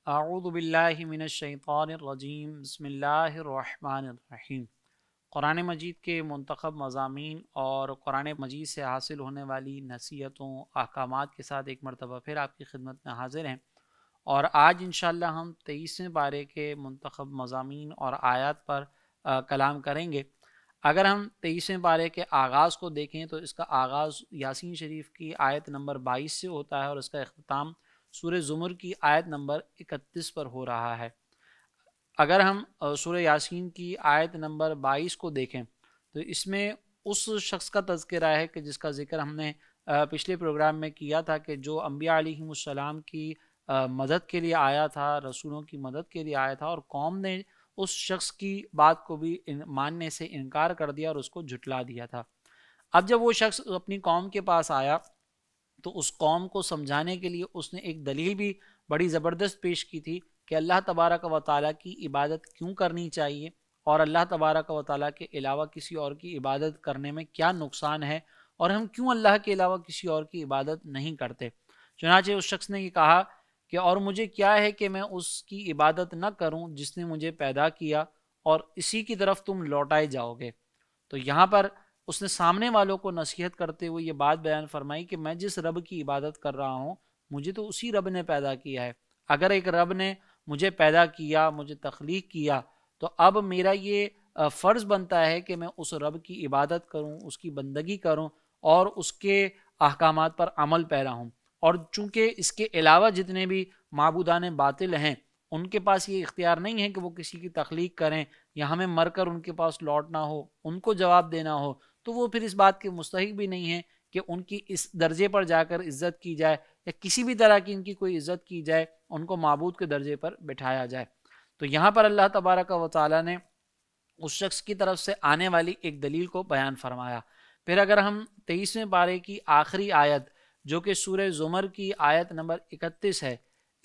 اعوذ باللہ من الشیطان الرجیم بسم اللہ الرحمن الرحیم۔ قرآن مجید کے منتخب مضامین اور قرآن مجید سے حاصل ہونے والی نصیحتوں احکامات کے ساتھ ایک مرتبہ پھر آپ کی خدمت میں حاضر ہیں، اور آج انشاءاللہ ہم 23ویں پارے کے منتخب مضامین اور آیات پر کلام کریں گے۔ اگر ہم 23ویں پارے کے آغاز کو دیکھیں تو اس کا آغاز یاسین شریف کی آیت نمبر 22 سے ہوتا ہے اور اس کا اختتام سورہ زمر کی آیت نمبر 31 پر ہو رہا ہے۔ اگر ہم سورہ یاسین کی آیت نمبر 22 کو دیکھیں تو اس میں اس شخص کا تذکرہ ہے کہ جس کا ذکر ہم نے پچھلے پروگرام میں کیا تھا، کہ جو انبیاء علیہم السلام کی مدد کے لیے آیا تھا، رسولوں کی مدد کے لیے آیا تھا، اور قوم نے اس شخص کی بات کو بھی ماننے سے انکار کر دیا اور اس کو جھٹلا دیا تھا۔ اب جب وہ شخص اپنی قوم کے پاس آیا تو اس قوم کو سمجھانے کے لیے اس نے ایک دلیل بھی بڑی زبردست پیش کی تھی کہ اللہ تبارک و تعالیٰ کی عبادت کیوں کرنی چاہیے اور اللہ تبارک و تعالیٰ کے علاوہ کسی اور کی عبادت کرنے میں کیا نقصان ہے، اور ہم کیوں اللہ کے علاوہ کسی اور کی عبادت نہیں کرتے۔ چنانچہ اس شخص نے یہ کہا کہ اور مجھے کیا ہے کہ میں اس کی عبادت نہ کروں جس نے مجھے پیدا کیا، اور اسی کی طرف تم لوٹائے جاؤ گے۔ تو یہاں پر اس نے سامنے والوں کو نصیحت کرتے ہوئے یہ بات بیان فرمائی کہ میں جس رب کی عبادت کر رہا ہوں مجھے تو اسی رب نے پیدا کیا ہے۔ اگر ایک رب نے مجھے پیدا کیا، مجھے تخلیق کیا، تو اب میرا یہ فرض بنتا ہے کہ میں اس رب کی عبادت کروں، اس کی بندگی کروں اور اس کے احکامات پر عمل پیرا ہوں۔ اور چونکہ اس کے علاوہ جتنے بھی معبودان باطل ہیں ان کے پاس یہ اختیار نہیں ہے کہ وہ کسی کی تخلیق کریں یا ہمیں مر کر ان کے پاس لوٹنا ہو، ان کو جواب دینا ہو، تو وہ پھر اس بات کے مستحق بھی نہیں ہیں کہ ان کی اس درجے پر جا کر عزت کی جائے یا کسی بھی طرح کی ان کی کوئی عزت کی جائے، ان کو معبود کے درجے پر بٹھایا جائے۔ تو یہاں پر اللہ تبارک و تعالیٰ نے اس شخص کی طرف سے آنے والی ایک دلیل کو بیان فرمایا۔ پھر اگر ہم 23ویں پارے کی آخری آیت جو کہ سورہ زمر کی آیت نمبر 31 ہے،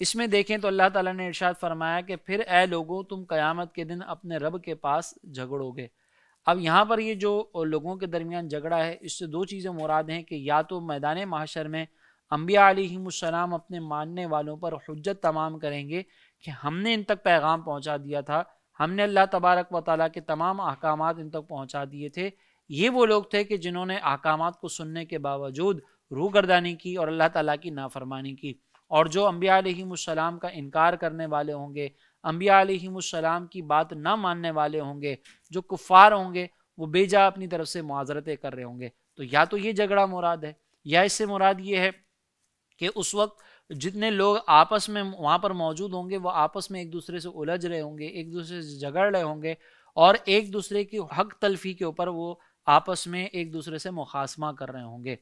اس میں دیکھیں تو اللہ تعالیٰ نے ارشاد فرمایا کہ پھر اے لوگوں تم قیامت کے دن اپنے رب کے پاس جھگڑو گے۔ اب یہاں پر یہ جو لوگوں کے درمیان جھگڑا ہے، اس سے دو چیزیں مراد ہیں کہ یا تو میدان محشر میں انبیاء علیہم السلام اپنے ماننے والوں پر حجت تمام کریں گے کہ ہم نے ان تک پیغام پہنچا دیا تھا، ہم نے اللہ تبارک و تعالیٰ کے تمام احکامات ان تک پہنچا دیے تھے۔ یہ وہ لوگ تھے کہ جنہوں نے احکامات کو سننے کے باوجود روگردانی کی اور اللہ تعالیٰ کی نافرمانی کی، اور جو انبیاء علیہم السلام کا انکار کرنے والے ہوں گے، انبیاء علیہم السلام کی بات نہ ماننے والے ہوں گے، جو کفار ہوں گے، وہ بے جا اپنی طرف سے معاذرتیں کر رہے ہوں گے۔ تو یا تو یہ جھگڑا مراد ہے، یا اس سے مراد یہ ہے کہ اس وقت جتنے لوگ آپس میں وہاں پر موجود ہوں گے وہ آپس میں ایک دوسرے سے الجھ رہے ہوں گے، ایک دوسرے سے جھگڑ رہے ہوں گے، اور ایک دوسرے کی حق تلفی کے اوپر وہ آپس میں ایک دوسرے سے مخاصمہ کر رہے ہوں گے۔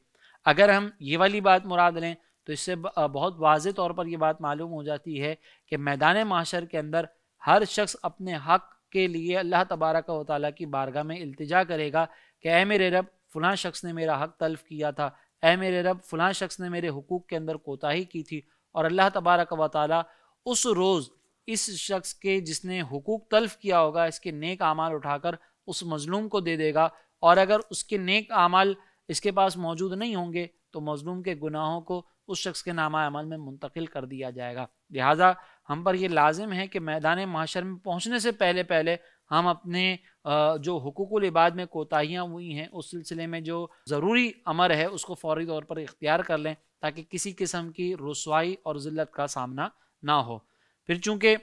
اگر ہم یہ والی بات مراد لیں تو اس سے بہت واضح طور پر یہ بات معلوم ہو جاتی ہے کہ میدان محشر کے اندر ہر شخص اپنے حق کے لیے اللہ تبارک و تعالیٰ کی بارگاہ میں التجا کرے گا کہ اے میرے رب فلاں شخص نے میرا حق تلف کیا تھا، اے میرے رب فلاں شخص نے میرے حقوق کے اندر کوتاہی کی تھی، اور اللہ تبارک و تعالیٰ اس روز اس شخص کے جس نے حقوق تلف کیا ہوگا اس کے نیک اعمال اٹھا کر اس مظلوم کو دے دے گا، اور اگر اس کے نیک اعمال اس کے پاس موجود نہیں ہوں گے تو مظلوم کے گناہوں کو اس شخص کے نامہ عمل میں منتقل کر دیا جائے گا۔ لہٰذا ہم پر یہ لازم ہے کہ میدان محشر میں پہنچنے سے پہلے پہلے ہم اپنے جو حقوق العباد میں کوتاہیاں ہوئی ہیں اس سلسلے میں جو ضروری امر ہے اس کو فوری طور پر اختیار کر لیں تاکہ کسی قسم کی رسوائی اور ذلت کا سامنا نہ ہو۔ پھر چونکہ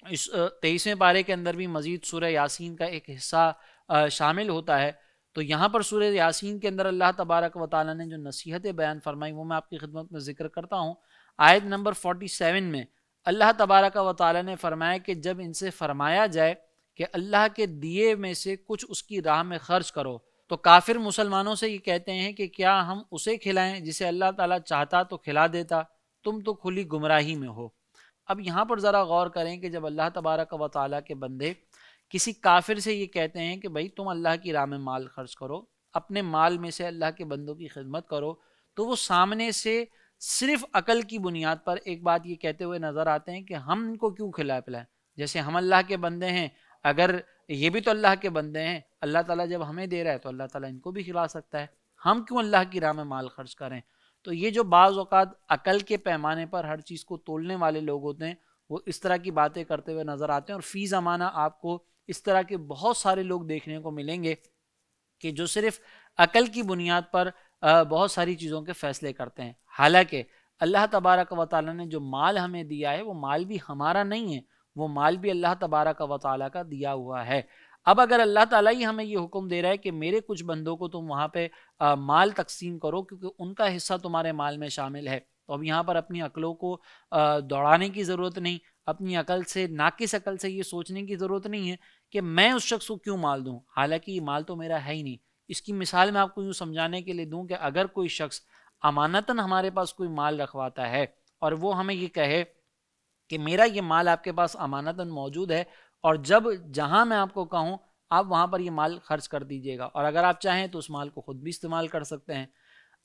اس 23ویں پارے کے اندر بھی مزید سورہ یاسین کا ایک حصہ شامل ہوتا ہے، تو یہاں پر سورہ یاسین کے اندر اللہ تبارک و تعالیٰ نے جو نصیحتیں بیان فرمائی وہ میں آپ کی خدمت میں ذکر کرتا ہوں۔ آیت نمبر 47 میں اللہ تبارک و تعالیٰ نے فرمایا کہ جب ان سے فرمایا جائے کہ اللہ کے دیے میں سے کچھ اس کی راہ میں خرچ کرو، تو کافر مسلمانوں سے یہ کہتے ہیں کہ کیا ہم اسے کھلائیں جسے اللہ تعالیٰ چاہتا تو کھلا دیتا، تم تو کھلی گمراہی میں ہو۔ اب یہاں پر ذرا غور کریں کہ جب اللہ تبارک و تعالیٰ کے بندے کسی کافر سے یہ کہتے ہیں کہ بھائی تم اللہ کی راہ میں مال خرچ کرو، اپنے مال میں سے اللہ کے بندوں کی خدمت کرو، تو وہ سامنے سے صرف عقل کی بنیاد پر ایک بات یہ کہتے ہوئے نظر آتے ہیں کہ ہم ان کو کیوں کھلائے پلائیں، جیسے ہم اللہ کے بندے ہیں، اگر یہ بھی تو اللہ کے بندے ہیں، اللہ تعالیٰ جب ہمیں دے رہا ہے تو اللہ تعالیٰ ان کو بھی کھلا سکتا ہے، ہم کیوں اللہ کی راہ میں مال خرچ کریں۔ تو یہ جو بعض اوقات عقل کے پیمانے پر ہر چیز کو تولنے والے لوگ ہوتے ہیں وہ اس طرح کی باتیں کرتے ہوئے نظر آتے ہیں، اور فی زمانہ آپ کو اس طرح کے بہت سارے لوگ دیکھنے کو ملیں گے کہ جو صرف عقل کی بنیاد پر بہت ساری چیزوں کے فیصلے کرتے ہیں، حالانکہ اللہ تبارک و تعالیٰ نے جو مال ہمیں دیا ہے وہ مال بھی ہمارا نہیں ہے، وہ مال بھی اللہ تبارک و تعالیٰ کا دیا ہوا ہے۔ اب اگر اللہ تعالیٰ ہی ہمیں یہ حکم دے رہا ہے کہ میرے کچھ بندوں کو تم وہاں پہ مال تقسیم کرو کیونکہ ان کا حصہ تمہارے مال میں شامل ہے، تو اب یہاں پر اپنی عقلوں کو دوڑانے کی ضرورت نہیں، اپنی عقل سے، ناقص عقل سے یہ سوچنے کی ضرورت نہیں ہے کہ میں اس شخص کو کیوں مال دوں، حالانکہ یہ مال تو میرا ہے ہی نہیں۔ اس کی مثال میں آپ کو یوں سمجھانے کے لیے دوں کہ اگر کوئی شخص امانتاً ہمارے پاس کوئی مال رکھواتا ہے اور وہ ہمیں یہ کہے کہ میرا یہ مال آپ کے پاس امانتاً موجود ہے اور جہاں میں آپ کو کہوں آپ وہاں پر یہ مال خرچ کر دیجیے گا، اور اگر آپ چاہیں تو اس مال کو خود بھی استعمال کر سکتے ہیں۔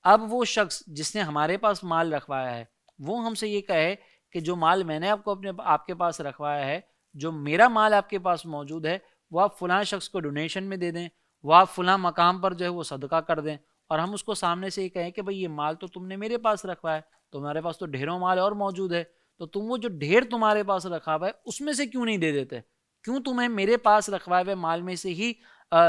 اب وہ شخص جس نے ہمارے پاس مال رکھوایا ہے وہ ہم سے یہ کہے کہ جو مال میں نے آپ کے پاس رکھوایا ہے، جو میرا مال آپ کے پاس موجود ہے، وہ آپ فلاں شخص کو ڈونیشن میں دے دیں، وہ آپ فلاں مقام پر جو ہے وہ صدقہ کر دیں، اور ہم اس کو سامنے سے یہ کہیں کہ بھئی یہ مال تو تم نے میرے پاس رکھوایا ہے، تمہارے پاس تو ڈھیروں مال اور موجود ہے، تو تم وہ جو ڈھیر تمہارے پاس رکھا ہوا ہے اس میں سے کیوں نہیں دے دیتے؟ کیوں تمہیں میرے پاس رکھوائے ہوئے مال میں سے ہی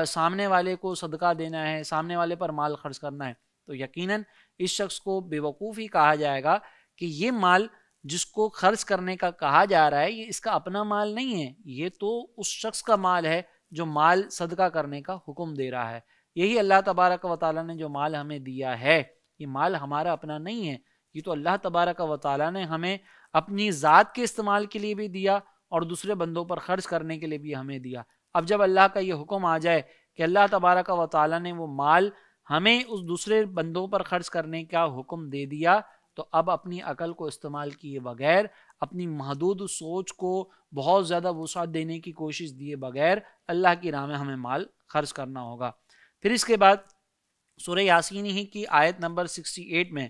سامنے والے کو صدقہ دینا ہے، سامنے والے پر مال خرچ کرنا ہے؟ تو یقیناً اس شخص کو بے وقوف ہی کہا جائے گا کہ یہ مال جس کو خرچ کرنے کا کہا جا رہا ہے یہ اس کا اپنا مال نہیں ہے، یہ تو اس شخص کا مال ہے جو مال صدقہ کرنے کا حکم دے رہا ہے۔ یہی اللہ تبارک و تعالیٰ نے جو مال ہمیں دیا ہے، یہ مال ہمارا اپنا نہیں ہے، یہ تو اللہ تبارک و تعالیٰ نے ہمیں اپنی ذات کے استعمال کے لیے بھی دیا اور دوسرے بندوں پر خرچ کرنے کے لیے بھی ہمیں دیا۔ اب جب اللہ کا یہ حکم آ جائے کہ اللہ تبارک و تعالیٰ نے وہ مال ہمیں اس دوسرے بندوں پر خرچ کرنے کا حکم دے دیا، تو اب اپنی عقل کو استعمال کیے بغیر، اپنی محدود سوچ کو بہت زیادہ وسعت دینے کی کوشش دیے بغیر اللہ کی راہ میں ہمیں مال خرچ کرنا ہوگا۔ پھر اس کے بعد سورہ یاسین ہی کی آیت نمبر 68 میں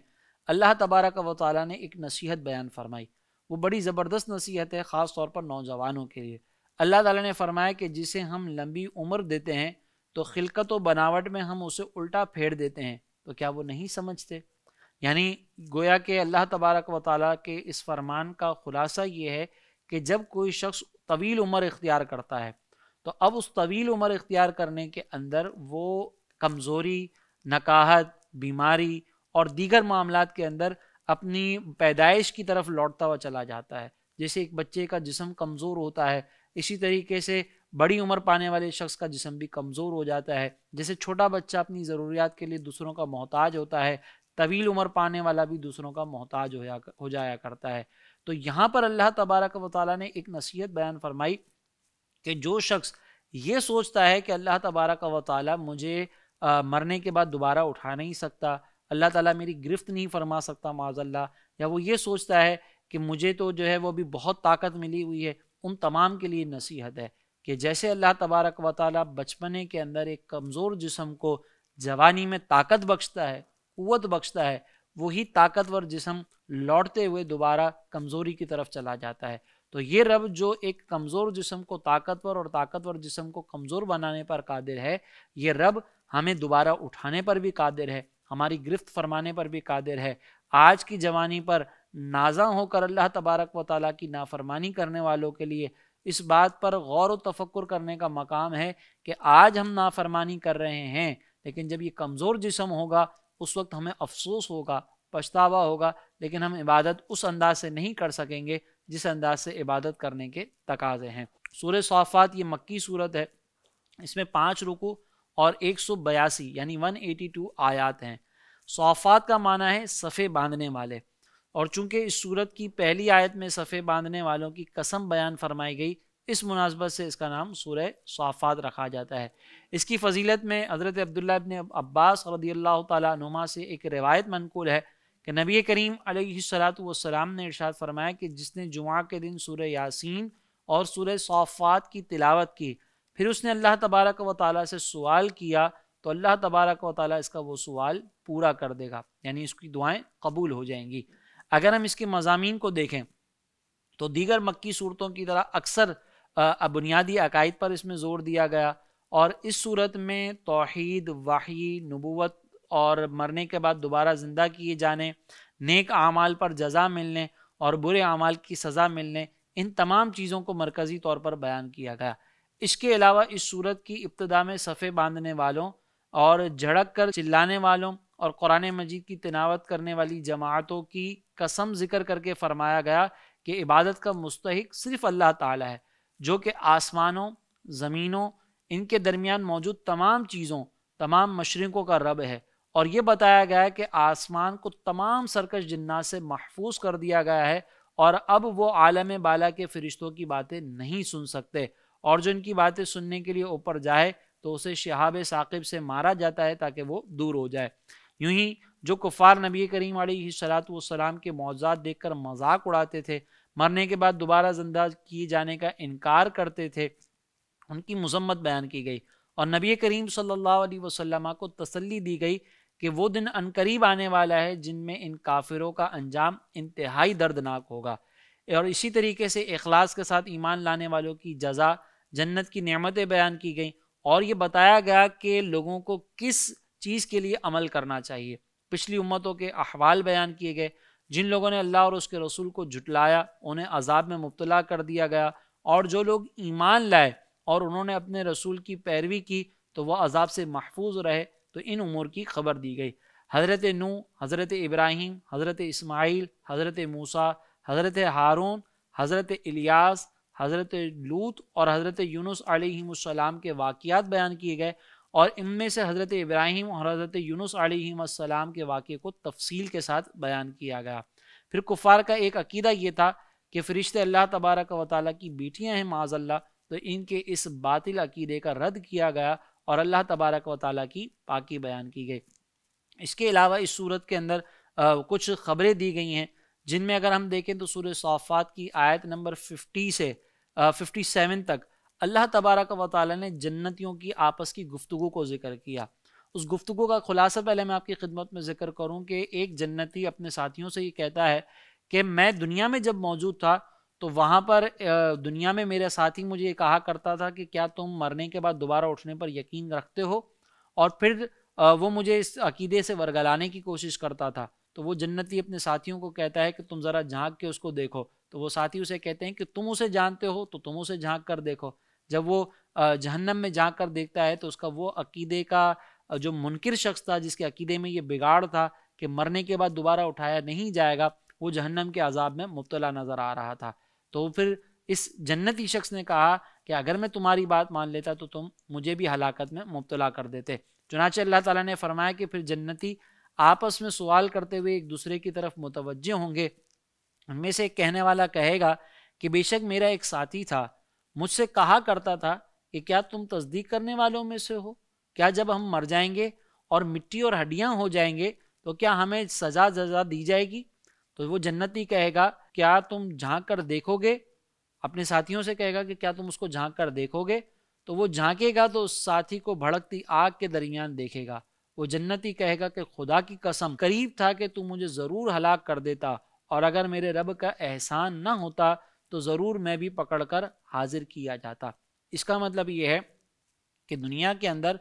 اللہ تبارک و تعالیٰ نے ایک نصیحت بیان فرمائی، وہ بڑی زبردست نصیحت ہے خاص طور پر نوجوانوں کے لیے۔ اللہ تعالیٰ نے فرمایا کہ جسے ہم لمبی عمر دیتے ہیں تو خلقت و بناوٹ میں ہم اسے الٹا پھیر دیتے ہیں، تو کیا وہ نہیں سمجھتے؟ یعنی گویا کہ اللہ تبارک و تعالیٰ کے اس فرمان کا خلاصہ یہ ہے کہ جب کوئی شخص طویل عمر اختیار کرتا ہے تو اب اس طویل عمر اختیار کرنے کے اندر وہ کمزوری، نکاہت، بیماری اور دیگر معاملات کے اندر اپنی پیدائش کی طرف لوٹتا ہوا چلا جاتا ہے۔ جیسے ایک بچے کا جسم کمزور ہوتا ہے، اسی طریقے سے بڑی عمر پانے والے شخص کا جسم بھی کمزور ہو جاتا ہے۔ جیسے چھوٹا بچہ اپنی ضروریات کے لیے دوسروں کا محتاج ہوتا ہے، طویل عمر پانے والا بھی دوسروں کا محتاج ہو جایا کرتا ہے۔ تو یہاں پر اللہ تبارک و تعالیٰ نے ایک نصیحت بیان فرمائی کہ جو شخص یہ سوچتا ہے کہ اللہ تبارک و تعالیٰ مجھے مرنے کے بعد دوبارہ اٹھا نہیں سکتا، اللہ تعالیٰ میری گرفت نہیں فرما سکتا معاذ اللہ، یا وہ یہ سوچتا ہے کہ مجھے تو جو ہے وہ بھی بہت طاقت ملی ہوئی ہے، ان تمام کے لیے نصیحت ہے کہ جیسے اللہ تبارک و تعالیٰ بچپنے کے اندر ایک کمزور جسم کو جوانی میں طاقت بخشتا ہے، قوت بخشتا ہے، وہی طاقتور جسم لوٹتے ہوئے دوبارہ کمزوری کی طرف چلا جاتا ہے۔ تو یہ رب جو ایک کمزور جسم کو طاقتور اور طاقتور جسم کو کمزور بنانے پر قادر ہے، یہ رب ہمیں دوبارہ اٹھانے پر بھی قادر ہے، ہماری گرفت فرمانے پر بھی قادر ہے۔ آج کی جوانی پر نازاں ہو کر اللہ تبارک و تعالیٰ کی نافرمانی کرنے والوں کے لیے اس بات پر غور و تفکر کرنے کا مقام ہے کہ آج ہم نافرمانی کر رہے ہیں، لیکن جب یہ کمزور جسم ہوگا اس وقت ہمیں افسوس ہوگا، پچھتاوا ہوگا، لیکن ہم عبادت اس انداز سے نہیں کر سکیں گے جس انداز سے عبادت کرنے کے تقاضے ہیں۔ سورہ صافات یہ مکی صورت ہے، اس میں 5 رکوع اور 182 یعنی 182 آیات ہیں۔ صافات کا معنی ہے صفے باندھنے والے، اور چونکہ اس صورت کی پہلی آیت میں صفے باندھنے والوں کی قسم بیان فرمائی گئی، اس مناسبت سے اس کا نام سورہ صافات رکھا جاتا ہے۔ اس کی فضیلت میں حضرت عبداللہ ابن عباس رضی اللہ تعالیٰ عنہما سے ایک روایت منقول ہے کہ نبی کریم علیہ السلام نے ارشاد فرمایا کہ جس نے جمعہ کے دن سورہ یاسین اور سورہ صافات کی تلاوت کی، پھر اس نے اللہ تبارک و تعالیٰ سے سوال کیا، تو اللہ تبارک و تعالیٰ اس کا وہ سوال پورا کر دے گا، یعنی اس کی دعائیں قبول ہو جائیں گی۔ اگر ہم اس کے مضامین کو دیکھیں تو دیگر مکی صورتوں کی طرح اکثر بنیادی عقائد پر اس میں زور دیا گیا، اور اس صورت میں توحید، وحی، نبوت اور مرنے کے بعد دوبارہ زندہ کیے جانے، نیک اعمال پر جزا ملنے اور برے اعمال کی سزا ملنے، ان تمام چیزوں کو مرکزی طور پر بیان کیا گیا۔ اس کے علاوہ اس صورت کی ابتدا میں صفے باندھنے والوں اور جھڑک کر چلانے والوں اور قرآن مجید کی تلاوت کرنے والی جماعتوں کی قسم ذکر کر کے فرمایا گیا کہ عبادت کا مستحق صرف اللہ تعالی ہے، جو کہ آسمانوں، زمینوں، ان کے درمیان موجود تمام چیزوں، تمام مشرقوں کا رب ہے۔ اور یہ بتایا گیا ہے کہ آسمان کو تمام سرکش جنات سے محفوظ کر دیا گیا ہے، اور اب وہ عالم بالا کے فرشتوں کی باتیں نہیں سن سکتے، اور جو ان کی باتیں سننے کے لیے اوپر جائے تو اسے شہاب ثاقب سے مارا جاتا ہے تاکہ وہ دور ہو جائے۔ یوں ہی جو کفار نبی کریم علیہ الصلوۃ والسلام کے معجزات دیکھ کر مذاق اڑاتے تھے، مرنے کے بعد دوبارہ زندہ کیے جانے کا انکار کرتے تھے، ان کی مذمت بیان کی گئی، اور نبی کریم صلی اللہ علیہ وسلم کو تسلی دی گئی کہ وہ دن عنقریب آنے والا ہے جن میں ان کافروں کا انجام انتہائی دردناک ہوگا۔ اور اسی طریقے سے اخلاص کے ساتھ ایمان لانے والوں کی جزا، جنت کی نعمتیں بیان کی گئیں، اور یہ بتایا گیا کہ لوگوں کو کس چیز کے لیے عمل کرنا چاہیے۔ پچھلی امتوں کے احوال بیان کیے گئے، جن لوگوں نے اللہ اور اس کے رسول کو جھٹلایا انہیں عذاب میں مبتلا کر دیا گیا، اور جو لوگ ایمان لائے اور انہوں نے اپنے رسول کی پیروی کی تو وہ عذاب سے محفوظ رہے۔ تو ان امور کی خبر دی گئی۔ حضرت نوح، حضرت ابراہیم، حضرت اسماعیل، حضرت موسیٰ، حضرت ہارون، حضرت الیاس، حضرت لوط اور حضرت یونس علیہ السلام کے واقعات بیان کیے گئے، اور ان میں سے حضرت ابراہیم اور حضرت یونس علیہ السلام کے واقعے کو تفصیل کے ساتھ بیان کیا گیا۔ پھر کفار کا ایک عقیدہ یہ تھا کہ فرشتے اللہ تبارک و تعالیٰ کی بیٹیاں ہیں معاذ اللہ، تو ان کے اس باطل عقیدے کا رد کیا گیا اور اللہ تبارک و تعالیٰ کی پاکی بیان کی گئی۔ اس کے علاوہ اس صورت کے اندر کچھ خبریں دی گئی ہیں، جن میں اگر ہم دیکھیں تو سورہ صافات کی آیت نمبر 50 سے 57 تک اللہ تبارک و تعالیٰ نے جنتیوں کی آپس کی گفتگو کو ذکر کیا۔ اس گفتگو کا خلاصہ پہلے میں آپ کی خدمت میں ذکر کروں کہ ایک جنتی اپنے ساتھیوں سے یہ کہتا ہے کہ میں دنیا میں جب موجود تھا تو وہاں پر دنیا میں میرے ساتھی مجھے یہ کہا کرتا تھا کہ کیا تم مرنے کے بعد دوبارہ اٹھنے پر یقین رکھتے ہو، اور پھر وہ مجھے اس عقیدے سے ورگلانے کی کوشش کرتا تھا۔ تو وہ جنتی اپنے ساتھیوں کو کہتا ہے کہ تم ذرا جھانک کے اس کو دیکھو، تو وہ ساتھی اسے کہتے ہیں کہ تم اسے جانتے ہو تو تم اسے جھانک کر دیکھو۔ جب وہ جہنم میں جھانک کر دیکھتا ہے تو اس کا وہ عقیدے کا جو منکر شخص تھا، جس کے عقیدے میں یہ بگاڑ تھا کہ مرنے کے بعد دوبارہ اٹھایا نہیں جائے گا، وہ جہنم کے عذاب میں مبتلا نظر آ رہا تھا۔ تو پھر اس جنتی شخص نے کہا کہ اگر میں تمہاری بات مان لیتا تو تم مجھے بھی ہلاکت میں مبتلا کر دیتے۔ چنانچہ اللہ تعالیٰ نے فرمایا کہ پھر جنتی آپس میں سوال کرتے ہوئے ایک دوسرے کی طرف متوجہ ہوں گے۔ ان میں سے ایک کہنے والا کہے گا کہ بے شک میرا ایک ساتھی تھا، مجھ سے کہا کرتا تھا کہ کیا تم تصدیق کرنے والوں میں سے ہو؟ کیا جب ہم مر جائیں گے اور مٹی اور ہڈیاں ہو جائیں گے تو کیا ہمیں سزا دی جائے گی؟ تو وہ جنتی کہے گا کیا تم جھانک کر دیکھو گے؟ اپنے ساتھیوں سے کہے گا کہ کیا تم اس کو جھانک کر دیکھو گے؟ تو وہ جھانکے گا تو اس ساتھی کو بھڑکتی آگ کے درمیان دیکھے گا۔ وہ جنتی کہے گا کہ خدا کی قسم قریب تھا کہ تم مجھے ضرور ہلاک کر دیتا، اور اگر میرے رب کا احسان نہ ہوتا تو ضرور میں بھی پکڑ کر حاضر کیا جاتا۔ اس کا مطلب یہ ہے کہ دنیا کے اندر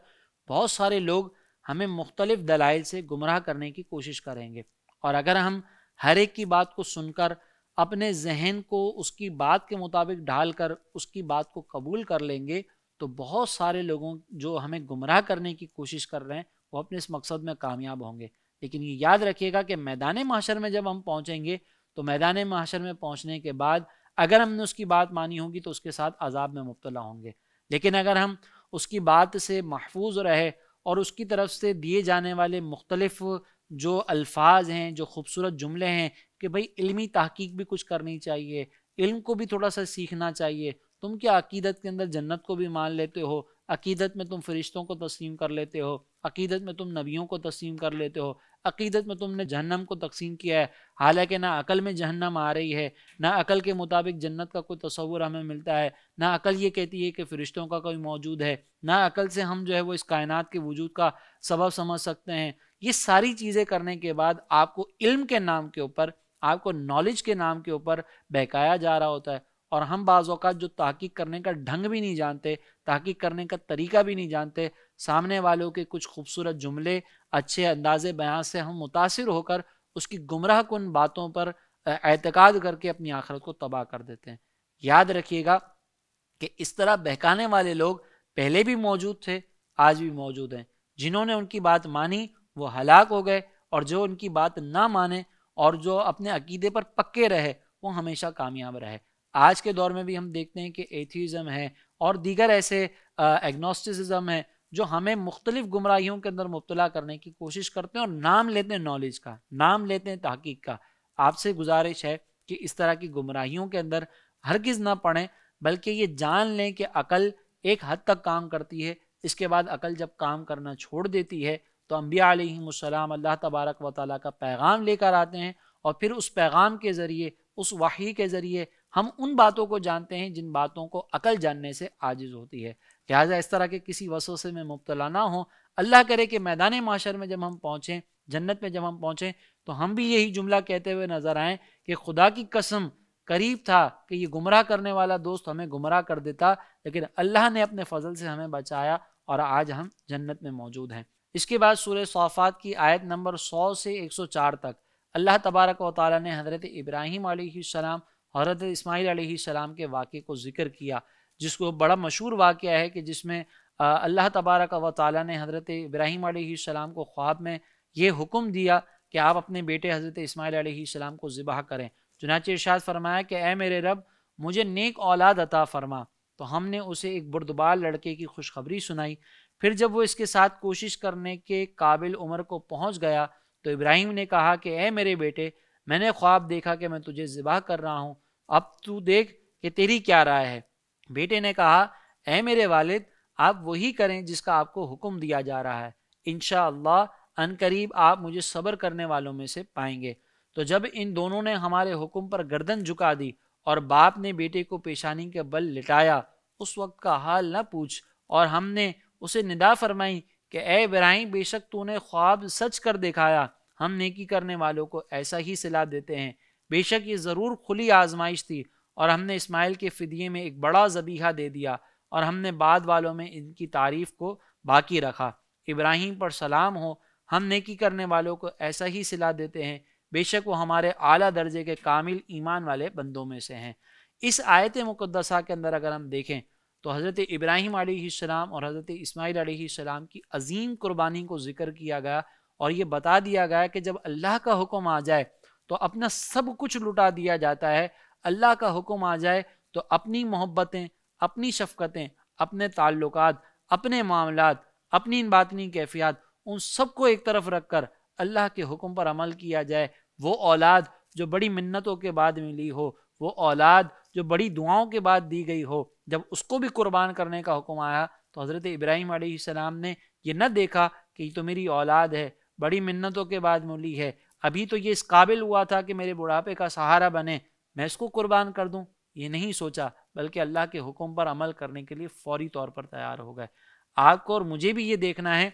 بہت سارے لوگ ہمیں مختلف دلائل سے گمراہ کرنے کی کوشش کریں گے، اور اگر ہم ہر ایک کی بات کو سن کر اپنے ذہن کو اس کی بات کے مطابق ڈھال کر اس کی بات کو قبول کر لیں گے تو بہت سارے لوگوں جو ہمیں گمراہ کرنے کی کوشش کر رہے ہیں وہ اپنے اس مقصد میں کامیاب ہوں گے۔ لیکن یہ یاد رکھیے گا کہ میدان محشر میں جب ہم پہنچیں گے تو میدان محشر میں پہنچنے کے بعد اگر ہم نے اس کی بات مانی ہوگی تو اس کے ساتھ عذاب میں مبتلا ہوں گے، لیکن اگر ہم اس کی بات سے محفوظ رہے اور اس کی طرف سے دیے جانے والے مختلف جو الفاظ ہیں، جو خوبصورت جملے ہیں کہ بھئی علمی تحقیق بھی کچھ کرنی چاہیے، علم کو بھی تھوڑا سا سیکھنا چاہیے، تم کیا عقیدت کے اندر جنت کو بھی مان لیتے ہو، عقیدت میں تم فرشتوں کو تسلیم کر لیتے ہو، عقیدت میں تم نبیوں کو تسلیم کر لیتے ہو، عقیدت میں تم نے جہنم کو تقسیم کیا ہے، حالانکہ نہ عقل میں جہنم آ رہی ہے، نہ عقل کے مطابق جنت کا کوئی تصور ہمیں ملتا ہے، نہ عقل یہ کہتی ہے کہ فرشتوں کا کوئی موجود ہے، نہ عقل سے ہم جو ہے وہ اس کائنات کے وجود کا سبب سمجھ سکتے ہیں۔ یہ ساری چیزیں کرنے کے بعد آپ کو علم کے نام کے اوپر، آپ کو نالج کے نام کے اوپر بہکایا جا رہا ہوتا ہے، اور ہم بعض اوقات جو تحقیق کرنے کا ڈھنگ بھی نہیں جانتے، تحقیق کرنے کا طریقہ بھی نہیں جانتے، سامنے والوں کے کچھ خوبصورت جملے، اچھے انداز بیان سے ہم متاثر ہو کر اس کی گمراہ کن باتوں پر اعتقاد کر کے اپنی آخرت کو تباہ کر دیتے ہیں۔ یاد رکھیے گا کہ اس طرح بہکانے والے لوگ پہلے بھی موجود تھے، آج بھی موجود ہیں۔ جنہوں نے ان کی بات مانی وہ ہلاک ہو گئے، اور جو ان کی بات نہ مانے اور جو اپنے عقیدے پر پکے رہے وہ ہمیشہ کامیاب رہے۔ آج کے دور میں بھی ہم دیکھتے ہیں کہ ایتھیزم ہے اور دیگر ایسے ایگنوسٹسزم ہے جو ہمیں مختلف گمراہیوں کے اندر مبتلا کرنے کی کوشش کرتے ہیں، اور نام لیتے ہیں نالج کا، نام لیتے ہیں تحقیق کا۔ آپ سے گزارش ہے کہ اس طرح کی گمراہیوں کے اندر ہرگز نہ پڑیں، بلکہ یہ جان لیں کہ عقل ایک حد تک کام کرتی ہے، اس کے بعد عقل جب کام کرنا چھوڑ دیتی ہے تو انبیاء علیہم السلام اللہ تبارک و تعالیٰ کا پیغام لے کر آتے ہیں، اور پھر اس پیغام کے ذریعے، اس وحی کے ذریعے ہم ان باتوں کو جانتے ہیں جن باتوں کو عقل جاننے سے عاجز ہوتی ہے۔ لہٰذا اس طرح کے کسی وسوسے میں مبتلا نہ ہوں۔ اللہ کرے کہ میدان محشر میں جب ہم پہنچیں، جنت میں جب ہم پہنچیں، تو ہم بھی یہی جملہ کہتے ہوئے نظر آئیں کہ خدا کی قسم قریب تھا کہ یہ گمراہ کرنے والا دوست ہمیں گمراہ کر دیتا، لیکن اللہ نے اپنے فضل سے ہمیں بچایا اور آج ہم جنت میں موجود ہیں۔ اس کے بعد سورہ صافات کی آیت نمبر 100 سے 104 تک اللہ تبارک و تعالیٰ نے حضرت ابراہیم علیہ السلام، حضرت اسماعیل علیہ السلام کے واقعے کو ذکر کیا، جس کو بڑا مشہور واقعہ ہے کہ جس میں اللہ تبارک و تعالیٰ نے حضرت ابراہیم علیہ السلام کو خواب میں یہ حکم دیا کہ آپ اپنے بیٹے حضرت اسماعیل علیہ السلام کو ذبح کریں۔ چنانچہ ارشاد فرمایا کہ اے میرے رب مجھے نیک اولاد عطا فرما، تو ہم نے اسے ایک بردبار لڑکے کی خوشخبری سنائی۔ پھر جب وہ اس کے ساتھ کوشش کرنے کے قابل عمر کو پہنچ گیا تو ابراہیم نے کہا کہ اے میرے بیٹے، میں نے خواب دیکھا کہ میں تجھے ذبح کر رہا ہوں، اب تو دیکھ کہ تیری کیا رائے ہے۔ بیٹے نے کہا اے میرے والد، آپ وہی کریں جس کا آپ کو حکم دیا جا رہا ہے، انشاءاللہ ان قریب آپ مجھے صبر کرنے والوں میں سے پائیں گے۔ تو جب ان دونوں نے ہمارے حکم پر گردن جھکا دی اور باپ نے بیٹے کو پیشانی کے بل لٹایا، اس وقت کا حال نہ پوچھ، اور ہم نے اسے ندا فرمائی کہ اے ابراہیم، بے شک تو نے خواب سچ کر دکھایا، ہم نیکی کرنے والوں کو ایسا ہی صلہ دیتے ہیں۔ بے شک یہ ضرور کھلی آزمائش تھی، اور ہم نے اسماعیل کے فدیے میں ایک بڑا ذبیحہ دے دیا، اور ہم نے بعد والوں میں ان کی تعریف کو باقی رکھا۔ ابراہیم پر سلام ہو، ہم نیکی کرنے والوں کو ایسا ہی صلہ دیتے ہیں، بے شک وہ ہمارے اعلیٰ درجے کے کامل ایمان والے بندوں میں سے ہیں۔ اس آیت مقدسہ کے اندر اگر ہم دیکھیں تو حضرت ابراہیم علیہ السلام اور حضرت اسماعیل علیہ السلام کی عظیم قربانی کو ذکر کیا گیا، اور یہ بتا دیا گیا کہ جب اللہ کا حکم آ جائے تو اپنا سب کچھ لٹا دیا جاتا ہے۔ اللہ کا حکم آ جائے تو اپنی محبتیں، اپنی شفقتیں، اپنے تعلقات، اپنے معاملات، اپنی ان باطنی کیفیات، ان سب کو ایک طرف رکھ کر اللہ کے حکم پر عمل کیا جائے۔ وہ اولاد جو بڑی منتوں کے بعد ملی ہو، وہ اولاد جو بڑی دعاؤں کے بعد دی گئی ہو، جب اس کو بھی قربان کرنے کا حکم آیا تو حضرت ابراہیم علیہ السلام نے یہ نہ دیکھا کہ یہ تو میری اولاد ہے، بڑی منتوں کے بعد ملی ہے، ابھی تو یہ اس قابل ہوا تھا کہ میرے بڑھاپے کا سہارا بنے، میں اس کو قربان کر دوں، یہ نہیں سوچا، بلکہ اللہ کے حکم پر عمل کرنے کے لیے فوری طور پر تیار ہو گئے۔ آپ کو اور مجھے بھی یہ دیکھنا ہے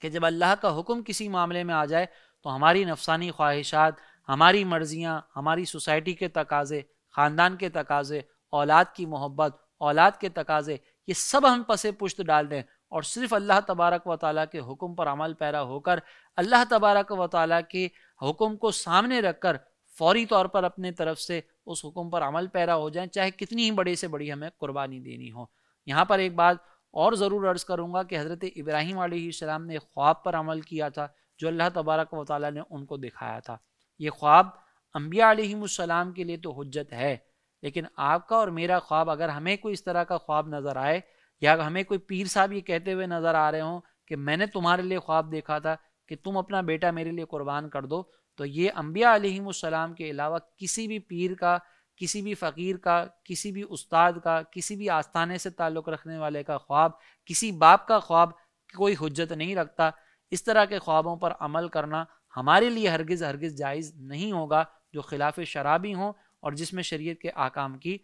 کہ جب اللہ کا حکم کسی معاملے میں آ جائے تو ہماری نفسانی خواہشات، ہماری مرضیاں، ہماری سوسائٹی کے تقاضے، خاندان کے تقاضے، اولاد کی محبت، اولاد کے تقاضے، یہ سب ہم پس پشت ڈال دیں اور صرف اللہ تبارک و تعالیٰ کے حکم پر عمل پیرا ہو کر، اللہ تبارک و تعالیٰ کے حکم کو سامنے رکھ کر فوری طور پر اپنے طرف سے اس حکم پر عمل پیرا ہو جائیں، چاہے کتنی ہی بڑے سے بڑی ہمیں قربانی دینی ہو۔ یہاں پر ایک بات اور ضرور عرض کروں گا کہ حضرت ابراہیم علیہ السلام نے خواب پر عمل کیا تھا جو اللہ تبارک و تعالیٰ نے ان کو دکھایا تھا۔ یہ خواب انبیاء علیہ السلام کے لیے تو حجت ہے، لیکن آپ کا اور میرا خواب، اگر ہمیں کوئی اس طرح کا خواب نظر آئے یا ہمیں کوئی پیر صاحب یہ کہتے ہوئے نظر آ رہے ہوں کہ میں نے تمہارے لیے خواب دیکھا تھا کہ تم اپنا بیٹا میرے لیے قربان کر دو، تو یہ انبیاء علیہ السلام کے علاوہ کسی بھی پیر کا، کسی بھی فقیر کا، کسی بھی استاد کا، کسی بھی آستانے سے تعلق رکھنے والے کا خواب، کسی باپ کا خواب کوئی حجت نہیں رکھتا۔ اس طرح کے خوابوں پر عمل کرنا ہمارے لیے ہرگز ہرگز جائز نہیں ہوگا جو خلاف شرع بھی ہوں اور جس میں شریعت کے احکام کی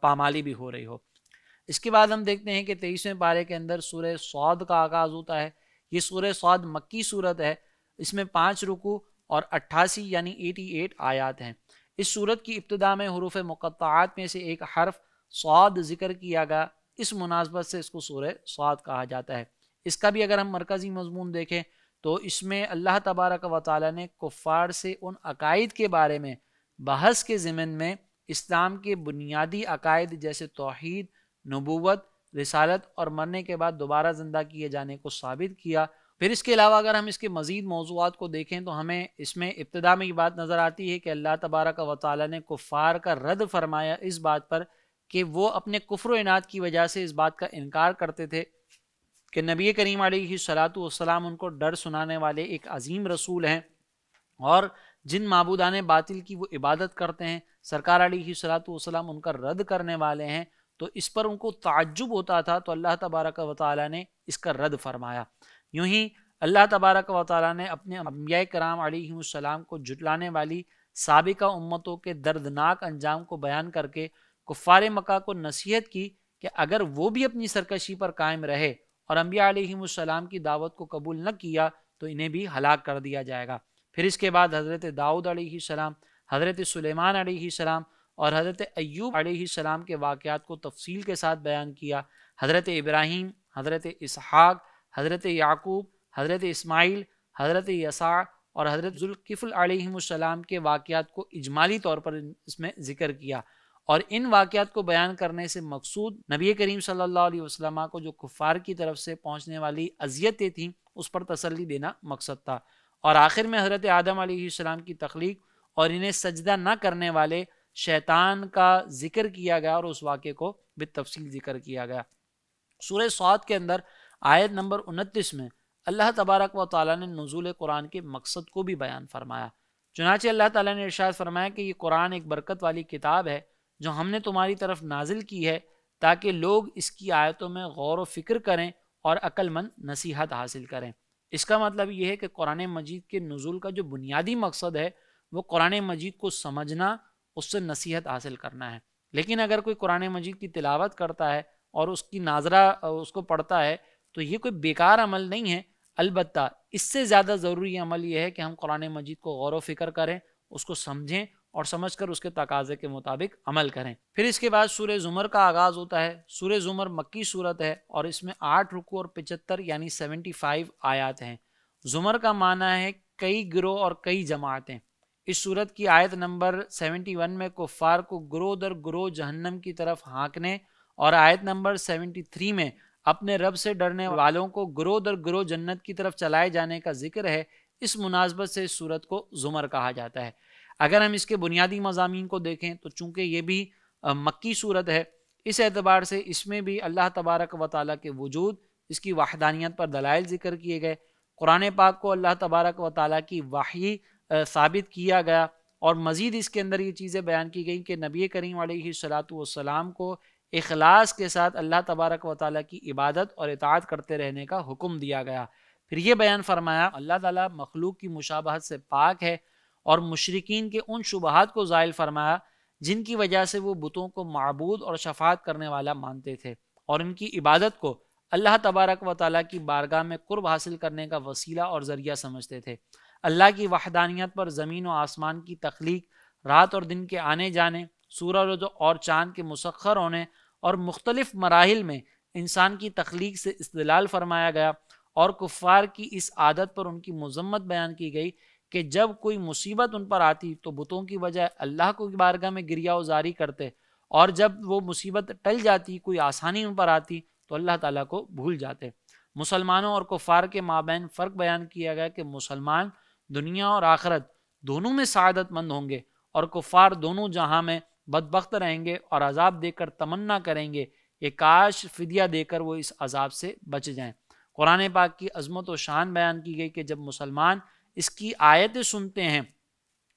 پامالی بھی ہو رہی ہو۔ اس کے بعد ہم دیکھتے ہیں کہ 23ویں پارے کے اندر سورہ صاد کا آغاز ہوتا ہے۔ یہ سورہ صاد مکی صورت ہے، اس میں 5 رکوع اور 88 یعنی 88 آیات ہیں۔ اس صورت کی ابتدا میں حروف مقطعات میں سے ایک حرف صاد ذکر کیا گیا، اس مناسبت سے اس کو سورہ صاد کہا جاتا ہے۔ اس کا بھی اگر ہم مرکزی مضمون دیکھیں تو اس میں اللہ تبارک و تعالیٰ نے کفار سے ان عقائد کے بارے میں بحث کے ضمن میں اسلام کے بنیادی عقائد جیسے توحید، نبوت، رسالت اور مرنے کے بعد دوبارہ زندہ کیے جانے کو ثابت کیا۔ پھر اس کے علاوہ اگر ہم اس کے مزید موضوعات کو دیکھیں تو ہمیں اس میں ابتدا میں یہ بات نظر آتی ہے کہ اللہ تبارک و تعالیٰ نے کفار کا رد فرمایا اس بات پر کہ وہ اپنے کفر و عناد کی وجہ سے اس بات کا انکار کرتے تھے کہ نبی کریم علیہ الصلاۃ والسلام ان کو ڈر سنانے والے ایک عظیم رسول ہیں، اور جن معبودان باطل کی وہ عبادت کرتے ہیں سرکار علیہ الصلاۃ والسلام ان کا رد کرنے والے ہیں۔ تو اس پر ان کو تعجب ہوتا تھا، تو اللہ تبارک و تعالیٰ نے اس کا رد فرمایا۔ یوں ہی اللہ تبارک و تعالیٰ نے اپنے انبیاء کرام علیہ السلام کو جھٹلانے والی سابقہ امتوں کے دردناک انجام کو بیان کر کے کفار مکہ کو نصیحت کی کہ اگر وہ بھی اپنی سرکشی پر قائم رہے اور انبیاء علیہ السلام کی دعوت کو قبول نہ کیا تو انہیں بھی ہلاک کر دیا جائے گا۔ پھر اس کے بعد حضرت داؤد علیہ السلام، حضرت سلیمان علیہ السلام اور حضرت ایوب علیہ السلام کے واقعات کو تفصیل کے ساتھ بیان کیا۔ حضرت ابراہیم، حضرت اسحاق، حضرت یعقوب، حضرت اسماعیل، حضرت یسع اور حضرت ذوالکفل علیہ السلام کے واقعات کو اجمالی طور پر اس میں ذکر کیا، اور ان واقعات کو بیان کرنے سے مقصود نبی کریم صلی اللہ علیہ وسلم کو جو کفار کی طرف سے پہنچنے والی اذیتیں تھیں اس پر تسلی دینا مقصد تھا۔ اور آخر میں حضرت آدم علیہ السلام کی تخلیق اور انہیں سجدہ نہ کرنے والے شیطان کا ذکر کیا گیا اور اس واقعے کو بالتفصیل ذکر کیا گیا۔ سورہ صاد کے اندر آیت نمبر 29 میں اللہ تبارک و تعالیٰ نے نزول قرآن کے مقصد کو بھی بیان فرمایا۔ چنانچہ اللہ تعالیٰ نے ارشاد فرمایا کہ یہ قرآن ایک برکت والی کتاب ہے جو ہم نے تمہاری طرف نازل کی ہے تاکہ لوگ اس کی آیتوں میں غور و فکر کریں اور عقل مند نصیحت حاصل کریں۔ اس کا مطلب یہ ہے کہ قرآن مجید کے نزول کا جو بنیادی مقصد ہے وہ قرآن مجید کو سمجھنا، اس سے نصیحت حاصل کرنا ہے۔ لیکن اگر کوئی قرآن مجید کی تلاوت کرتا ہے اور اس کی ناظرہ اس کو پڑھتا ہے تو یہ کوئی بیکار عمل نہیں ہے، البتہ اس سے زیادہ ضروری عمل یہ ہے کہ ہم قرآن مجید کو غور و فکر کریں، اس کو سمجھیں اور سمجھ کر اس کے تقاضے کے مطابق عمل کریں۔ پھر اس کے بعد سورہ زمر کا آغاز ہوتا ہے۔ سورہ زمر مکی صورت ہے اور اس میں 8 رکوع اور 75 یعنی 75 آیات ہیں۔ زمر کا معنی ہے کئی گروہ اور کئی جماعتیں۔ اس صورت کی آیت نمبر 71 میں کفار کو گروہ در گروہ جہنم کی طرف ہانکنے، اور آیت نمبر 73 میں اپنے رب سے ڈرنے والوں کو گروہ در گروہ جنت کی طرف چلائے جانے کا ذکر ہے۔ اس مناسبت سے اس صورت کو زمر کہا جاتا ہے۔ اگر ہم اس کے بنیادی مضامین کو دیکھیں تو چونکہ یہ بھی مکی صورت ہے، اس اعتبار سے اس میں بھی اللہ تبارک و تعالیٰ کے وجود، اس کی وحدانیت پر دلائل ذکر کیے گئے۔ قرآن پاک کو اللہ تبارک و تعالیٰ کی وحی ثابت کیا گیا، اور مزید اس کے اندر یہ چیزیں بیان کی گئیں کہ نبی کریم علیہ الصلاۃ والسلام کو اخلاص کے ساتھ اللہ تبارک و تعالیٰ کی عبادت اور اطاعت کرتے رہنے کا حکم دیا گیا۔ پھر یہ بیان فرمایا اللہ تعالیٰ مخلوق کی مشابہت سے پاک ہے، اور مشرکین کے ان شبہات کو زائل فرمایا جن کی وجہ سے وہ بتوں کو معبود اور شفاعت کرنے والا مانتے تھے، اور ان کی عبادت کو اللہ تبارک و تعالیٰ کی بارگاہ میں قرب حاصل کرنے کا وسیلہ اور ذریعہ سمجھتے تھے۔ اللہ کی وحدانیت پر زمین و آسمان کی تخلیق، رات اور دن کے آنے جانے، سورج اور چاند کے مسخر ہونے اور مختلف مراحل میں انسان کی تخلیق سے استدلال فرمایا گیا، اور کفار کی اس عادت پر ان کی مذمت بیان کی گئی کہ جب کوئی مصیبت ان پر آتی تو بتوں کی بجائے اللہ کو بارگاہ میں گریہ وزاری کرتے، اور جب وہ مصیبت ٹل جاتی، کوئی آسانی ان پر آتی تو اللہ تعالیٰ کو بھول جاتے۔ مسلمانوں اور کفار کے مابین فرق بیان کیا گیا کہ مسلمان دنیا اور آخرت دونوں میں سعادت مند ہوں گے، اور کفار دونوں جہاں میں بدبخت رہیں گے اور عذاب دے کر تمنا کریں گے کہ کاش فدیہ دے کر وہ اس عذاب سے بچ جائیں۔ قرآن پاک کی عظمت و شان بیان کی گئی کہ جب مسلمان اس کی آیتیں سنتے ہیں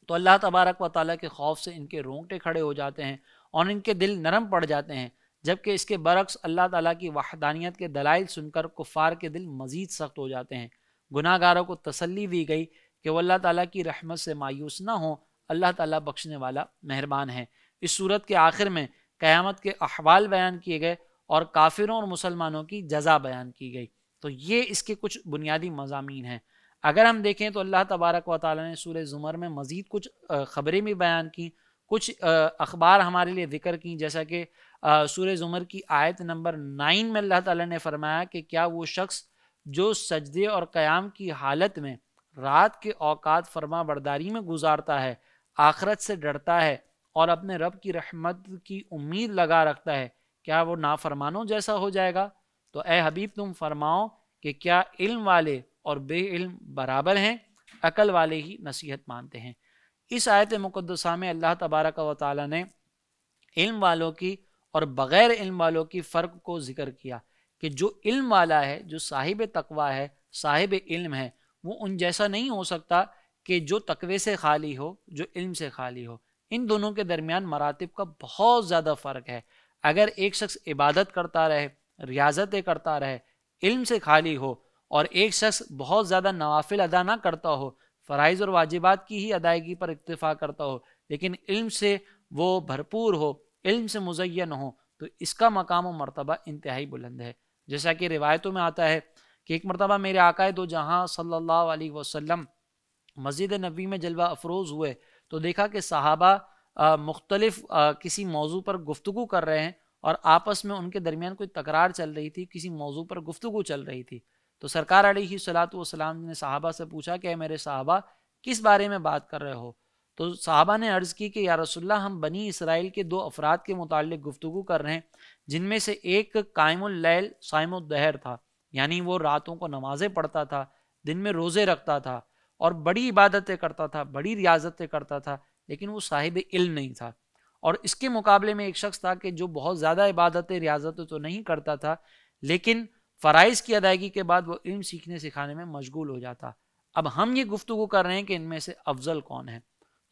تو اللہ تبارک و تعالیٰ کے خوف سے ان کے رونگٹے کھڑے ہو جاتے ہیں اور ان کے دل نرم پڑ جاتے ہیں، جبکہ اس کے برعکس اللہ تعالیٰ کی وحدانیت کے دلائل سن کر کفار کے دل مزید سخت ہو جاتے ہیں۔ گناہ گاروں کو تسلی دی گئی کہ وہ اللہ تعالیٰ کی رحمت سے مایوس نہ ہوں، اللہ تعالیٰ بخشنے والا مہربان ہے۔ اس صورت کے آخر میں قیامت کے احوال بیان کیے گئے اور کافروں اور مسلمانوں کی جزا بیان کی گئی۔ تو یہ اس کے کچھ بنیادی مضامین ہیں۔ اگر ہم دیکھیں تو اللہ تبارک و تعالیٰ نے سورہ زمر میں مزید کچھ خبریں بھی بیان کی، کچھ اخبار ہمارے لیے ذکر کی، جیسا کہ سورہ زمر کی آیت نمبر 9 میں اللہ تعالیٰ نے فرمایا کہ کیا وہ شخص جو سجدے اور قیام کی حالت میں رات کے اوقات فرما برداری میں گزارتا ہے، آخرت سے ڈرتا ہے اور اپنے رب کی رحمت کی امید لگا رکھتا ہے، کیا وہ نافرمانوں جیسا ہو جائے گا؟ تو اے حبیب تم فرماؤ کہ کیا علم والے اور بے علم برابر ہیں؟ عقل والے ہی نصیحت مانتے ہیں۔ اس آیت مقدسہ میں اللہ تبارک و تعالی نے علم والوں کی اور بغیر علم والوں کی فرق کو ذکر کیا کہ جو علم والا ہے، جو صاحب تقوی ہے، صاحب علم ہے، وہ ان جیسا نہیں ہو سکتا کہ جو تقوی سے خالی ہو، جو علم سے خالی ہو۔ ان دونوں کے درمیان مراتب کا بہت زیادہ فرق ہے۔ اگر ایک شخص عبادت کرتا رہے، ریاضتیں کرتا رہے، علم سے خالی ہو، اور ایک شخص بہت زیادہ نوافل ادا نہ کرتا ہو، فرائض اور واجبات کی ہی ادائیگی پر اکتفا کرتا ہو، لیکن علم سے وہ بھرپور ہو، علم سے مزین ہو، تو اس کا مقام و مرتبہ انتہائی بلند ہے۔ جیسا کہ روایتوں میں آتا ہے کہ ایک مرتبہ میرے آقا دو جہاں صلی اللہ علیہ وسلم مسجد نبوی میں جلوہ افروز ہوئے تو دیکھا کہ صحابہ مختلف کسی موضوع پر گفتگو کر رہے ہیں، اور آپس میں ان کے درمیان کوئی تکرار چل رہی تھی، کسی موضوع پر گفتگو چل رہی تھی۔ تو سرکار علیہ الصلوۃ والسلام نے صحابہ سے پوچھا کہ اے میرے صحابہ، کس بارے میں بات کر رہے ہو؟ تو صحابہ نے عرض کی کہ یا رسول اللہ، ہم بنی اسرائیل کے 2 افراد کے متعلق گفتگو کر رہے ہیں، جن میں سے ایک قائم اللیل صائم الدہر تھا، یعنی وہ راتوں کو نمازیں پڑھتا تھا، دن میں روزے رکھتا تھا، اور بڑی عبادتیں کرتا تھا، بڑی ریاضتیں کرتا تھا، لیکن وہ صاحب علم نہیں تھا۔ اور اس کے مقابلے میں ایک شخص تھا کہ جو بہت زیادہ عبادتیں ریاضتیں تو نہیں کرتا تھا، لیکن فرائض کی ادائیگی کے بعد وہ علم سیکھنے سکھانے میں مشغول ہو جاتا۔ اب ہم یہ گفتگو کر رہے ہیں کہ ان میں سے افضل کون ہے؟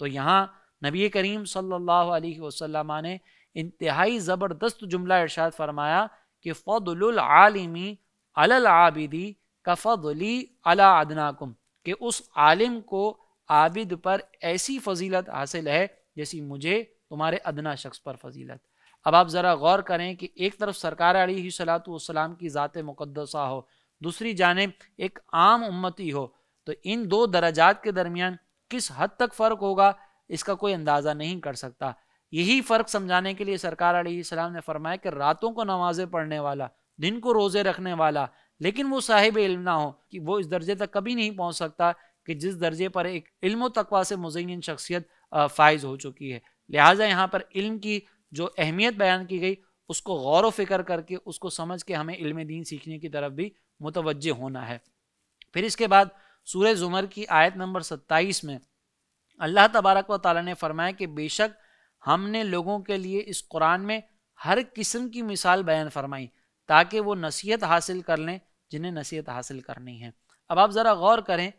تو یہاں نبی کریم صلی اللہ علیہ وسلم نے انتہائی زبردست جملہ ارشاد فرمایا کہ فضل العالمی علی العابدی کفضلی علی ادناکم، کہ اس عالم کو عابد پر ایسی فضیلت حاصل ہے جیسی مجھے تمہارے ادنا شخص پر فضیلت۔ اب آپ ذرا غور کریں کہ ایک طرف سرکار علیہ الصلوۃ والسلام کی ذات مقدسہ ہو، دوسری جانب ایک عام امتی ہو، تو ان 2 درجات کے درمیان کس حد تک فرق ہوگا اس کا کوئی اندازہ نہیں کر سکتا۔ یہی فرق سمجھانے کے لیے سرکار علیہ السلام نے فرمایا کہ راتوں کو نمازیں پڑھنے والا، دن کو روزے رکھنے والا، لیکن وہ صاحب علم نہ ہو، کہ وہ اس درجے تک کبھی نہیں پہنچ سکتا کہ جس درجے پر ایک علم و تقوی سے مزین شخصیت فائز ہو چکی ہے۔ لہٰذا یہاں پر علم کی جو اہمیت بیان کی گئی، اس کو غور و فکر کر کے، اس کو سمجھ کے ہمیں علم دین سیکھنے کی طرف بھی متوجہ ہونا ہے۔ پھر اس کے بعد سورہ زمر کی آیت نمبر 27 میں اللہ تبارک و تعالیٰ نے فرمایا کہ بے شک ہم نے لوگوں کے لیے اس قرآن میں ہر قسم کی مثال بیان فرمائی تاکہ وہ نصیحت حاصل کر لیں جنہیں نصیحت حاصل کرنی ہے۔ اب آپ ذرا غور کریں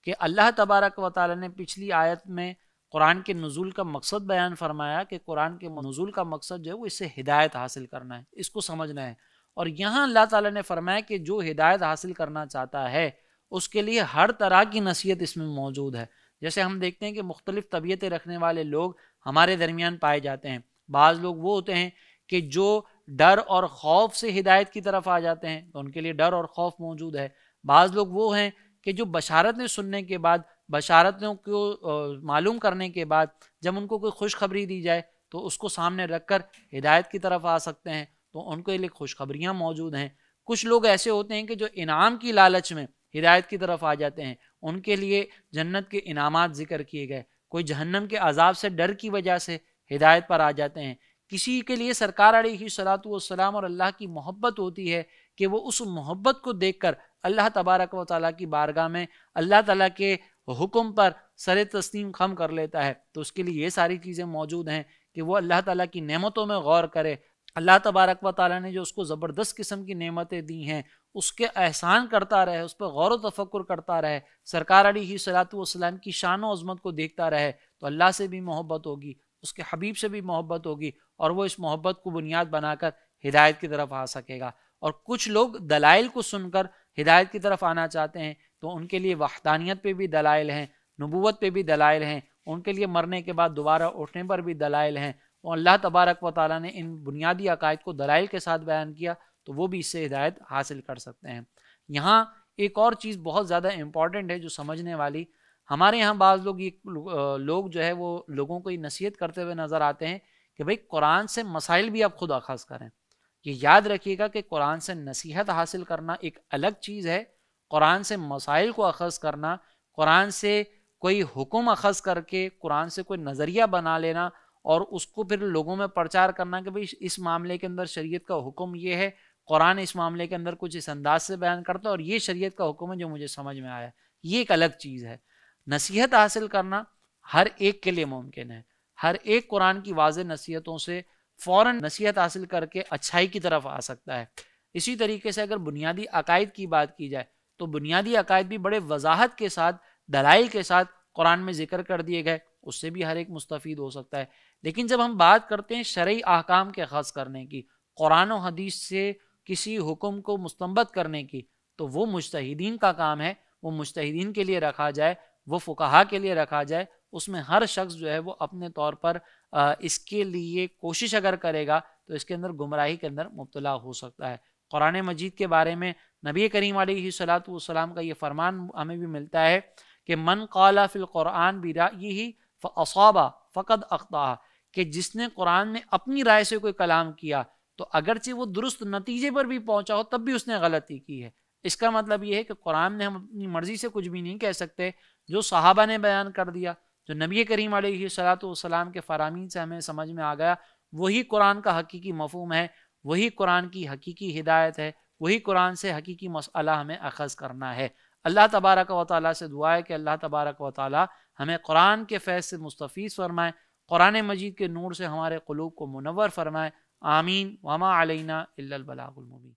کہ اللہ تبارک و تعالیٰ نے پچھلی آیت میں قرآن کے نزول کا مقصد بیان فرمایا کہ قرآن کے نزول کا مقصد جو ہے وہ اس سے ہدایت حاصل کرنا ہے، اس کو سمجھنا ہے، اور یہاں اللہ تعالیٰ نے فرمایا کہ جو ہدایت حاصل کرنا چاہتا ہے اس کے لیے ہر طرح کی نصیحت اس میں موجود ہے۔ جیسے ہم دیکھتے ہیں کہ مختلف طبیعتیں رکھنے والے لوگ ہمارے درمیان پائے جاتے ہیں۔ بعض لوگ وہ ہوتے ہیں کہ جو ڈر اور خوف سے ہدایت کی طرف آ جاتے ہیں، تو ان کے لیے ڈر اور خوف موجود ہے۔ بعض لوگ وہ ہیں کہ جو بشارتیں سننے کے بعد، بشارتوں کو معلوم کرنے کے بعد جب ان کو کوئی خوشخبری دی جائے تو اس کو سامنے رکھ کر ہدایت کی طرف آ سکتے ہیں، تو ان کے لیے خوشخبریاں موجود ہیں۔ کچھ لوگ ایسے ہوتے ہیں کہ جو انعام کی لالچ میں ہدایت کی طرف آ جاتے ہیں، ان کے لیے جنت کے انعامات ذکر کیے گئے۔ کوئی جہنم کے عذاب سے ڈر کی وجہ سے ہدایت پر آ جاتے ہیں۔ کسی کے لیے سرکار علیہ الصلوۃ والسلام اور اللہ کی محبت ہوتی ہے کہ وہ اس محبت کو دیکھ کر اللہ تبارک و تعالیٰ کی بارگاہ میں اللہ تعالیٰ کے حکم پر سر تسلیم خم کر لیتا ہے، تو اس کے لیے یہ ساری چیزیں موجود ہیں کہ وہ اللہ تعالیٰ کی نعمتوں میں غور کرے۔ اللہ تبارک و تعالیٰ نے جو اس کو زبردست قسم کی نعمتیں دی ہیں اس کے احسان کرتا رہے، اس پہ غور و تفکر کرتا رہے، سرکار علیہ الصلوۃ والسلام کی شان و عظمت کو دیکھتا رہے، تو اللہ سے بھی محبت ہوگی، اس کے حبیب سے بھی محبت ہوگی، اور وہ اس محبت کو بنیاد بنا کر ہدایت کی طرف آ سکے گا۔ اور کچھ لوگ دلائل کو سن کر ہدایت کی طرف آنا چاہتے ہیں، تو ان کے لیے وحدانیت پہ بھی دلائل ہیں، نبوت پہ بھی دلائل ہیں، ان کے لیے مرنے کے بعد دوبارہ اٹھنے پر بھی دلائل ہیں، اور اللہ تبارک و تعالیٰ نے ان بنیادی عقائد کو دلائل کے ساتھ بیان کیا، تو وہ بھی اس سے ہدایت حاصل کر سکتے ہیں۔ یہاں ایک اور چیز بہت زیادہ امپورٹنٹ ہے جو سمجھنے والی، ہمارے یہاں بعض لوگ جو ہے وہ لوگوں کو یہ نصیحت کرتے ہوئے نظر آتے ہیں کہ بھئی قرآن سے مسائل بھی آپ خود اخذ کریں۔ یہ یاد رکھیے گا کہ قرآن سے نصیحت حاصل کرنا ایک الگ چیز ہے، قرآن سے مسائل کو اخذ کرنا، قرآن سے کوئی حکم اخذ کر کے قرآن سے کوئی نظریہ بنا لینا اور اس کو پھر لوگوں میں پرچار کرنا کہ بھئی اس معاملے کے اندر شریعت کا حکم یہ ہے، قرآن اس معاملے کے اندر کچھ اس انداز سے بیان کرتا ہے اور یہ شریعت کا حکم ہے جو مجھے سمجھ میں آیا، یہ ایک الگ چیز ہے۔ نصیحت حاصل کرنا ہر ایک کے لیے ممکن ہے، ہر ایک قرآن کی واضح نصیحتوں سے فوراً نصیحت حاصل کر کے اچھائی کی طرف آ سکتا ہے۔ اسی طریقے سے اگر بنیادی عقائد کی بات کی جائے تو بنیادی عقائد بھی بڑے وضاحت کے ساتھ، دلائل کے ساتھ قرآن میں ذکر کر دیے گئے، اس سے بھی ہر ایک مستفید ہو سکتا ہے۔ لیکن جب ہم بات کرتے ہیں شرعی احکام کے اخذ کرنے کی، قرآن و حدیث سے کسی حکم کو مستنبط کرنے کی، تو وہ مجتہدین کا کام ہے، وہ مجتہدین کے لیے رکھا جائے، وہ فقہا کے لیے رکھا جائے۔ اس میں ہر شخص جو ہے وہ اپنے طور پر اس کے لیے کوشش اگر کرے گا تو اس کے اندر گمراہی کے اندر مبتلا ہو سکتا ہے۔ قرآن مجید کے بارے میں نبی کریم علیہ الصلاۃ والسلام کا یہ فرمان ہمیں بھی ملتا ہے کہ من قال فی القرآن برأیہ فاصاب فقد اخطأ، کہ جس نے قرآن میں اپنی رائے سے کوئی کلام کیا تو اگرچہ وہ درست نتیجے پر بھی پہنچا ہو تب بھی اس نے غلطی کی ہے۔ اس کا مطلب یہ ہے کہ قرآن میں ہم اپنی مرضی سے کچھ بھی نہیں کہہ سکتے، جو صحابہ نے بیان کر دیا، جو نبی کریم علیہ الصلاۃ والسلام کے فرامین سے ہمیں سمجھ میں آ گیا، وہی قرآن کا حقیقی مفہوم ہے، وہی قرآن کی حقیقی ہدایت ہے، وہی قرآن سے حقیقی مسئلہ ہمیں اخذ کرنا ہے۔ اللہ تبارک و تعالیٰ سے دعا ہے کہ اللہ تبارک و تعالیٰ ہمیں قرآن کے فیض سے مستفیض فرمائے، قرآن مجید کے نور سے ہمارے قلوب کو منور فرمائے۔ آمین۔ وما علینا الا البلاغ المبین۔